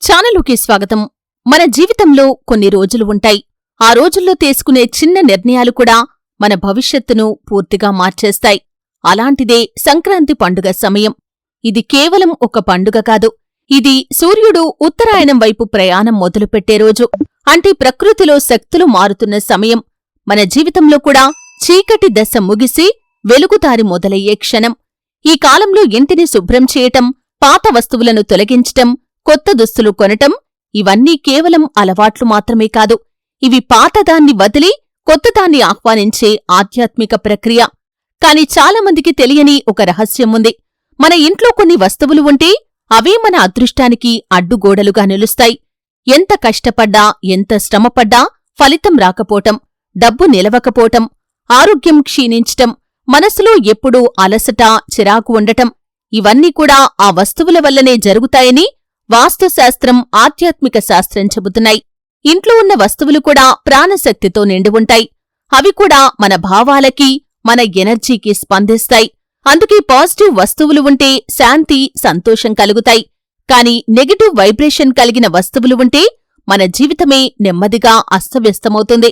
ఛానలుకి స్వాగతం. మన జీవితంలో కొన్ని రోజులు ఉంటాయి. ఆ రోజుల్లో తీసుకునే చిన్న నిర్ణయాలు కూడా మన భవిష్యత్తును పూర్తిగా మార్చేస్తాయి. అలాంటిదే సంక్రాంతి పండుగ సమయం. ఇది కేవలం ఒక పండుగ కాదు. ఇది సూర్యుడు ఉత్తరాయణం వైపు ప్రయాణం మొదలుపెట్టే రోజు. అంటే ప్రకృతిలో శక్తులు మారుతున్న సమయం. మన జీవితంలో కూడా చీకటి దశ ముగిసి వెలుగుదారి మొదలయ్యే క్షణం. ఈ కాలంలో ఇంటిని శుభ్రం చేయటం, పాత వస్తువులను తొలగించటం, కొత్త దుస్తులు కొనటం ఇవన్నీ కేవలం అలవాట్లు మాత్రమే కాదు. ఇవి పాతదాన్ని వదిలి కొత్తదాన్ని ఆహ్వానించే ఆధ్యాత్మిక ప్రక్రియ. కాని చాలామందికి తెలియని ఒక రహస్యముంది. మన ఇంట్లో కొన్ని వస్తువులు ఉంటే అవే మన అదృష్టానికి అడ్డుగోడలుగా నిలుస్తాయి. ఎంత కష్టపడ్డా, ఎంత శ్రమపడ్డా ఫలితం రాకపోవటం, డబ్బు నిలవకపోవటం, ఆరోగ్యం క్షీణించటం, మనసులో ఎప్పుడూ అలసట, చిరాకు ఉండటం ఇవన్నీ కూడా ఆ వస్తువుల వల్లనే జరుగుతాయని వాస్తుశాస్త్రం, ఆధ్యాత్మిక శాస్త్రం చెబుతున్నాయి. ఇంట్లో ఉన్న వస్తువులు కూడా ప్రాణశక్తితో నిండి ఉంటాయి. అవి కూడా మన భావాలకి, మన ఎనర్జీకి స్పందిస్తాయి. అందుకే పాజిటివ్ వస్తువులు ఉంటే శాంతి, సంతోషం కలుగుతాయి. కాని నెగటివ్ వైబ్రేషన్ కలిగిన వస్తువులు ఉంటే మన జీవితమే నెమ్మదిగా అస్తవ్యస్తమవుతుంది.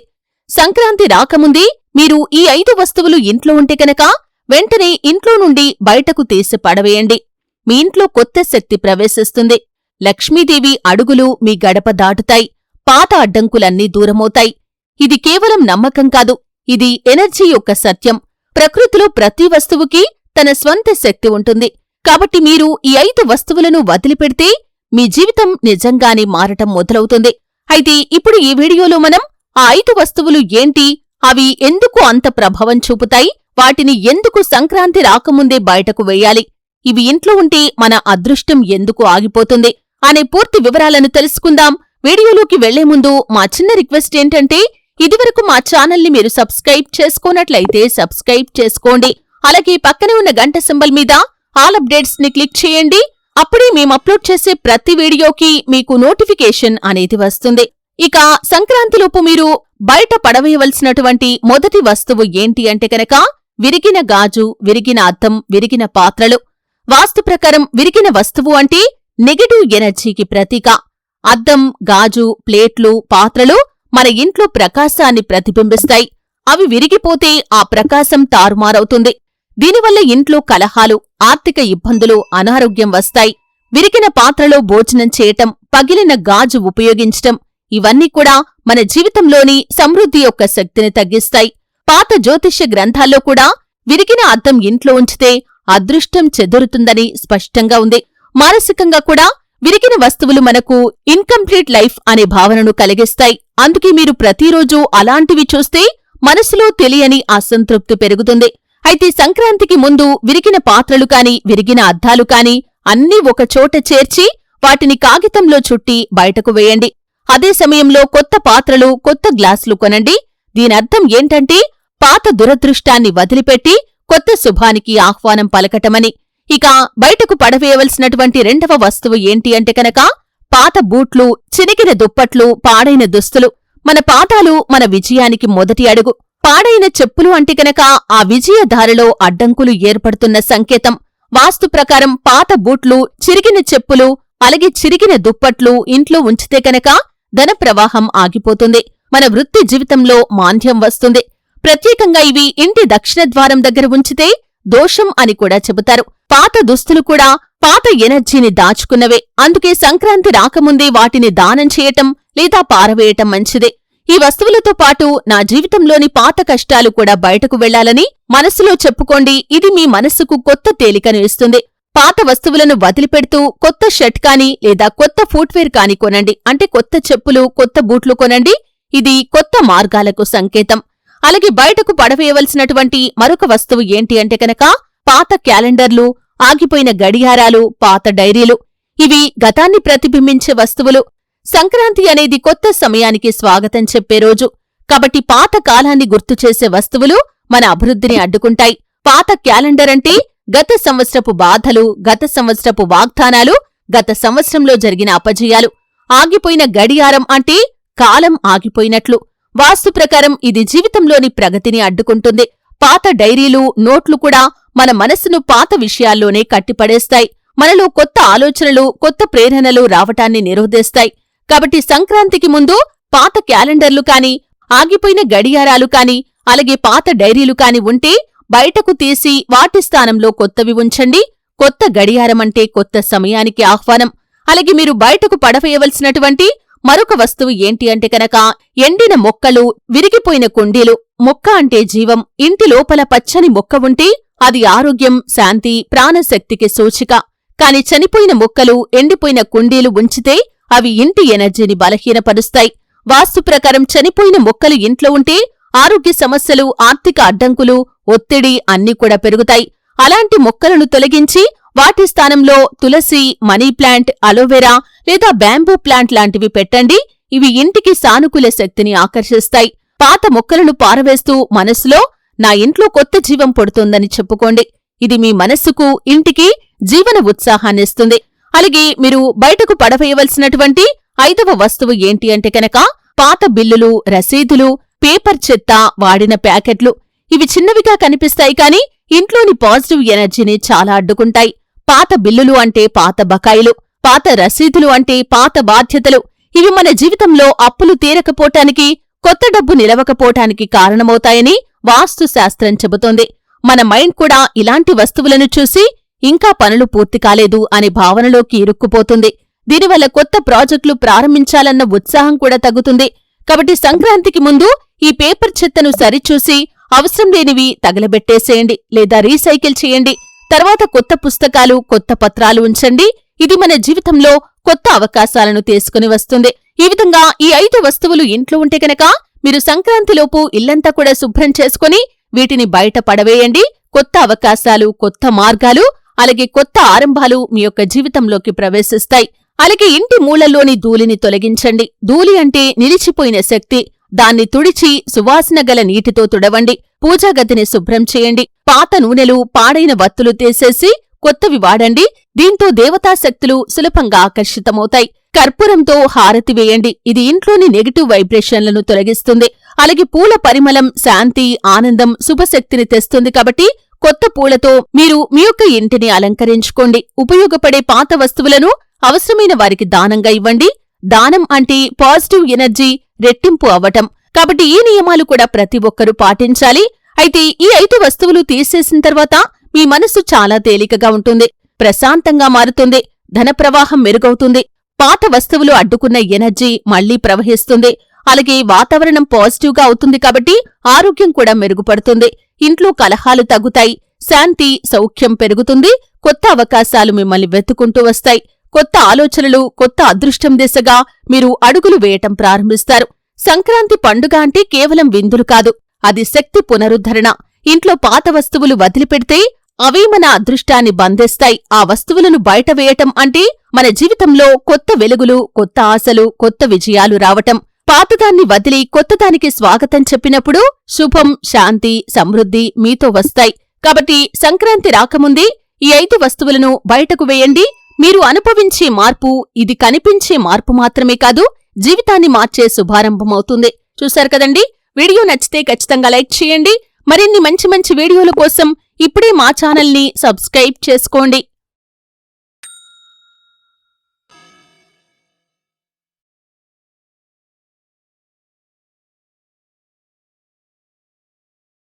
సంక్రాంతి రాకముందే మీరు ఈ 5 వస్తువులు ఇంట్లో ఉంటే కనుక వెంటనే ఇంట్లో నుండి బయటకు తీసి పడవేయండి. మీ ఇంట్లో కొత్త శక్తి ప్రవేశిస్తుంది. లక్ష్మీదేవి అడుగులు మీ గడప దాటుతాయి. పాత అడ్డంకులన్నీ దూరమవుతాయి. ఇది కేవలం నమ్మకం కాదు, ఇది ఎనర్జీ యొక్క సత్యం. ప్రకృతిలో ప్రతి వస్తువుకి తన స్వంత శక్తి ఉంటుంది. కాబట్టి మీరు ఈ 5 వస్తువులను వదిలిపెడితే మీ జీవితం నిజంగానే మారటం మొదలవుతుంది. అయితే ఇప్పుడు ఈ వీడియోలో మనం ఆ 5 వస్తువులు ఏంటి, అవి ఎందుకు అంత ప్రభావం చూపుతాయి, వాటిని ఎందుకు సంక్రాంతి రాకముందే బయటకు వెయ్యాలి, ఇవి ఇంట్లో ఉంటే మన అదృష్టం ఎందుకు ఆగిపోతుంది అనే పూర్తి వివరాలను తెలుసుకుందాం. వీడియోలోకి వెళ్లే ముందు మా చిన్న రిక్వెస్ట్ ఏంటంటే, ఇదివరకు మా ఛానల్ని మీరు సబ్స్క్రైబ్ చేసుకోనట్లయితే సబ్స్క్రైబ్ చేసుకోండి. అలాగే పక్కనే ఉన్న గంట సింబల్ మీద ఆల్ అప్డేట్స్ ని క్లిక్ చేయండి. అప్పుడే మేము అప్లోడ్ చేసే ప్రతి వీడియోకి మీకు నోటిఫికేషన్ అనేది వస్తుంది. ఇక సంక్రాంతిలోపు మీరు బయట పడవేయవలసినటువంటి మొదటి వస్తువు ఏంటి అంటే కనుక విరిగిన గాజు, విరిగిన అద్దం, విరిగిన పాత్రలు. వాస్తు ప్రకారం విరిగిన వస్తువు అంటే నెగటివ్ ఎనర్జీకి ప్రతీక. అద్దం, గాజు, ప్లేట్లు, పాత్రలు మన ఇంట్లో ప్రకాశాన్ని ప్రతిబింబిస్తాయి. అవి విరిగిపోతే ఆ ప్రకాశం తారుమారవుతుంది. దీనివల్ల ఇంట్లో కలహాలు, ఆర్థిక ఇబ్బందులు, అనారోగ్యం వస్తాయి. విరిగిన పాత్రలో భోజనం చేయటం, పగిలిన గాజు ఉపయోగించటం ఇవన్నీ కూడా మన జీవితంలోని సమృద్ధి యొక్క శక్తిని తగ్గిస్తాయి. పాత జ్యోతిష్య గ్రంథాల్లో కూడా విరిగిన అద్దం ఇంట్లో ఉంచితే అదృష్టం చెదురుతుందని స్పష్టంగా ఉంది. మానసికంగా కూడా విరిగిన వస్తువులు మనకు ఇన్కంప్లీట్ లైఫ్ అనే భావనను కలిగిస్తాయి. అందుకే మీరు ప్రతిరోజూ అలాంటివి చూస్తే మనసులో తెలియని అసంతృప్తి పెరుగుతుంది. అయితే సంక్రాంతికి ముందు విరిగిన పాత్రలు కాని, విరిగిన అద్దాలు కాని అన్నీ ఒకచోట చేర్చి వాటిని కాగితంలో చుట్టి బయటకు వేయండి. అదే సమయంలో కొత్త పాత్రలు, కొత్త గ్లాసులు కొనండి. దీనర్థం ఏంటంటే పాత దురదృష్టాన్ని వదిలిపెట్టి కొత్త శుభానికి ఆహ్వానం పలకటమని. ఇక బయటకు పడవేయవలసినటువంటి రెండవ వస్తువు ఏంటి అంటే కనుక పాత బూట్లు, చినిగిన దుప్పట్లు, పాడైన దుస్తులు. మన పాదాలు మన విజయానికి మొదటి అడుగు. పాడైన చెప్పులు అంటే కనుక ఆ విజయధారలో అడ్డంకులు ఏర్పడుతున్న సంకేతం. వాస్తు ప్రకారం పాత బూట్లు, చిరిగిన చెప్పులు, అలాగే చిరిగిన దుప్పట్లు ఇంట్లో ఉంచితే కనుక ధన ప్రవాహం ఆగిపోతుంది. మన వృత్తి జీవితంలో మాంద్యం వస్తుంది. ప్రత్యేకంగా ఇవి ఇంటి దక్షిణ ద్వారం దగ్గర ఉంచితే దోషం అని కూడా చెబుతారు. పాత దుస్తులు కూడా పాత ఎనర్జీని దాచుకున్నవే. అందుకే సంక్రాంతి రాకముందే వాటిని దానం చేయటం లేదా పారవేయటం మంచిదే. ఈ వస్తువులతో పాటు నా జీవితంలోని పాత కష్టాలు కూడా బయటకు వెళ్లాలని మనసులో చెప్పుకోండి. ఇది మీ మనసుకు కొత్త తేలికను ఇస్తుంది. పాత వస్తువులను వదిలిపెడుతూ కొత్త షర్ట్ కాని లేదా కొత్త ఫుట్వేర్ కాని కొనండి. అంటే కొత్త చెప్పులు, కొత్త బూట్లు కొనండి. ఇది కొత్త మార్గాలకు సంకేతం. అలాగే బయటకు పడవేయవలసినటువంటి మరొక వస్తువు ఏంటి అంటే కనుక పాత క్యాలెండర్లు, ఆగిపోయిన గడియారాలు, పాత డైరీలు. ఇవి గతాన్ని ప్రతిబింబించే వస్తువులు. సంక్రాంతి అనేది కొత్త సమయానికి స్వాగతం చెప్పే రోజు. కాబట్టి పాత కాలాన్ని గుర్తుచేసే వస్తువులు మన అభివృద్ధిని అడ్డుకుంటాయి. పాత క్యాలెండర్ అంటే గత సంవత్సరపు బాధలు, గత సంవత్సరపు వాగ్దానాలు, గత సంవత్సరంలో జరిగిన అపజయాలు. ఆగిపోయిన గడియారం అంటే కాలం ఆగిపోయినట్లు. వాస్తు ప్రకారం ఇది జీవితంలోని ప్రగతిని అడ్డుకుంటుంది. పాత డైరీలు, నోట్లు కూడా మన మనస్సును పాత విషయాల్లోనే కట్టిపడేస్తాయి. మనలో కొత్త ఆలోచనలు, కొత్త ప్రేరణలు రావటాన్ని నిరోధిస్తాయి. కాబట్టి సంక్రాంతికి ముందు పాత క్యాలెండర్లు కాని, ఆగిపోయిన గడియారాలు కాని, అలాగే పాత డైరీలు కాని ఉంటే బయటకు తీసి వాటి స్థానంలో కొత్తవి ఉంచండి. కొత్త గడియారమంటే కొత్త సమయానికి ఆహ్వానం. అలాగే మీరు బయటకు పడవేయవలసినటువంటి మరొక వస్తువు ఏంటి అంటే కనుక ఎండిన మొక్కలు, విరిగిపోయిన కుండీలు. మొక్క అంటే జీవం. ఇంటి లోపల పచ్చని మొక్క ఉంటే అది ఆరోగ్యం, శాంతి, ప్రాణశక్తికి సూచిక. కాని చనిపోయిన మొక్కలు, ఎండిపోయిన కుండీలు ఉంచితే అవి ఇంటి ఎనర్జీని బలహీనపరుస్తాయి. వాస్తు ప్రకారం చనిపోయిన మొక్కలు ఇంట్లో ఉంటే ఆరోగ్య సమస్యలు, ఆర్థిక అడ్డంకులు, ఒత్తిడి అన్నీ కూడా పెరుగుతాయి. అలాంటి మొక్కలను తొలగించి వాటి స్థానంలో తులసి, మనీ ప్లాంట్, అలోవెరా లేదా బ్యాంబూ ప్లాంట్ లాంటివి పెట్టండి. ఇవి ఇంటికి సానుకూల శక్తిని ఆకర్షిస్తాయి. పాత మొక్కలను పారవేస్తూ మనసులో నా ఇంట్లో కొత్త జీవం పుడుతోందని చెప్పుకోండి. ఇది మీ మనస్సుకు, ఇంటికి జీవన ఉత్సాహాన్నిస్తుంది. అలాగే మీరు బయటకు పడవేయవలసినటువంటి 5వ వస్తువు ఏంటి అంటే కనుక పాత బిల్లులు, రసీదులు, పేపర్ చెత్త, వాడిన ప్యాకెట్లు. ఇవి చిన్నవిగా కనిపిస్తాయి కాని ఇంట్లోని పాజిటివ్ ఎనర్జీని చాలా అడ్డుకుంటాయి. పాత బిల్లులు అంటే పాత బకాయిలు, పాత రసీదులు అంటే పాత బాధ్యతలు. ఇవి మన జీవితంలో అప్పులు తీరకపోవటానికి, కొత్త డబ్బు నిలవకపోవటానికి కారణమవుతాయని వాస్తుశాస్త్రం చెబుతోంది. మన మైండ్ కూడా ఇలాంటి వస్తువులను చూసి ఇంకా పనులు పూర్తి కాలేదు అనే భావనలోకి ఇరుక్కుపోతుంది. దీనివల్ల కొత్త ప్రాజెక్టులు ప్రారంభించాలన్న ఉత్సాహం కూడా తగ్గుతుంది. కాబట్టి సంక్రాంతికి ముందు ఈ పేపర్ చెత్తను సరిచూసి అవసరం లేనివి తగలబెట్టేసేయండి లేదా రీసైకిల్ చేయండి. తర్వాత కొత్త పుస్తకాలు, కొత్త పత్రాలు ఉంచండి. ఇది మన జీవితంలో కొత్త అవకాశాలను తీసుకుని వస్తుంది. ఈ విధంగా ఈ 5 వస్తువులు ఇంట్లో ఉంటే కనుక మీరు సంక్రాంతిలోపు ఇల్లంతా కూడా శుభ్రం చేసుకుని వీటిని బయట పడవేయండి. కొత్త అవకాశాలు, కొత్త మార్గాలు, అలాగే కొత్త ఆరంభాలు మీ యొక్క జీవితంలోకి ప్రవేశిస్తాయి. అలాగే ఇంటి మూలల్లోని ధూళిని తొలగించండి. ధూళి అంటే నిలిచిపోయిన శక్తి. దాన్ని తుడిచి సువాసన గల నీటితో తుడవండి. పూజాగదిని శుభ్రం చేయండి. పాత నూనెలు, పాడైన వత్తులు తీసేసి కొత్తవి వాడండి. దీంతో దేవతాశక్తులు సులభంగా ఆకర్షితమవుతాయి. కర్పూరంతో హారతి వేయండి. ఇది ఇంట్లోని నెగటివ్ వైబ్రేషన్లను తొలగిస్తుంది. అలాగే పూల పరిమళం శాంతి, ఆనందం, శుభశక్తిని తెస్తుంది. కాబట్టి కొత్త పూలతో మీరు మీ యొక్క ఇంటిని అలంకరించుకోండి. ఉపయోగపడే పాత వస్తువులను అవసరమైన వారికి దానంగా ఇవ్వండి. దానం అంటే పాజిటివ్ ఎనర్జీ రెట్టింపు అవ్వటం. కాబట్టి ఈ నియమాలు కూడా ప్రతి ఒక్కరూ పాటించాలి. అయితే ఈ 5 వస్తువులు తీసేసిన తర్వాత మీ మనస్సు చాలా తేలికగా ఉంటుంది, ప్రశాంతంగా మారుతుంది, ధన ప్రవాహం మెరుగవుతుంది. పాత వస్తువులు అడ్డుకున్న ఎనర్జీ మళ్లీ ప్రవహిస్తుంది. అలాగే వాతావరణం పాజిటివ్గా అవుతుంది. కాబట్టి ఆరోగ్యం కూడా మెరుగుపడుతుంది. ఇంట్లో కలహాలు తగ్గుతాయి. శాంతి, సౌఖ్యం పెరుగుతుంది. కొత్త అవకాశాలు మిమ్మల్ని వెతుకుంటూ వస్తాయి. కొత్త ఆలోచనలు, కొత్త అదృష్టం దిశగా మీరు అడుగులు వేయటం ప్రారంభిస్తారు. సంక్రాంతి పండుగ అంటే కేవలం విందులు కాదు, అది శక్తి పునరుద్ధరణ. ఇంట్లో పాత వస్తువులు వదిలిపెడితే అవే మన అదృష్టాన్ని బంధిస్తాయి. ఆ వస్తువులను బయట వేయటం అంటే మన జీవితంలో కొత్త వెలుగులు, కొత్త ఆశలు, కొత్త విజయాలు రావటం. పాతదాన్ని వదిలి కొత్తదానికి స్వాగతం చెప్పినప్పుడు శుభం, శాంతి, సమృద్ధి మీతో వస్తాయి. కాబట్టి సంక్రాంతి రాకముందే ఈ 5 వస్తువులను బయటకు వేయండి. మీరు అనుభవించే మార్పు ఇది కనిపించే మార్పు మాత్రమే కాదు, జీవితాన్ని మార్చే శుభారంభమవుతుంది. చూశారు కదండి. వీడియో నచ్చితే ఖచ్చితంగా లైక్ చేయండి. మరిన్ని మంచి మంచి వీడియోల కోసం ఇప్పుడే మా ఛానల్ని సబ్స్క్రైబ్ చేసుకోండి.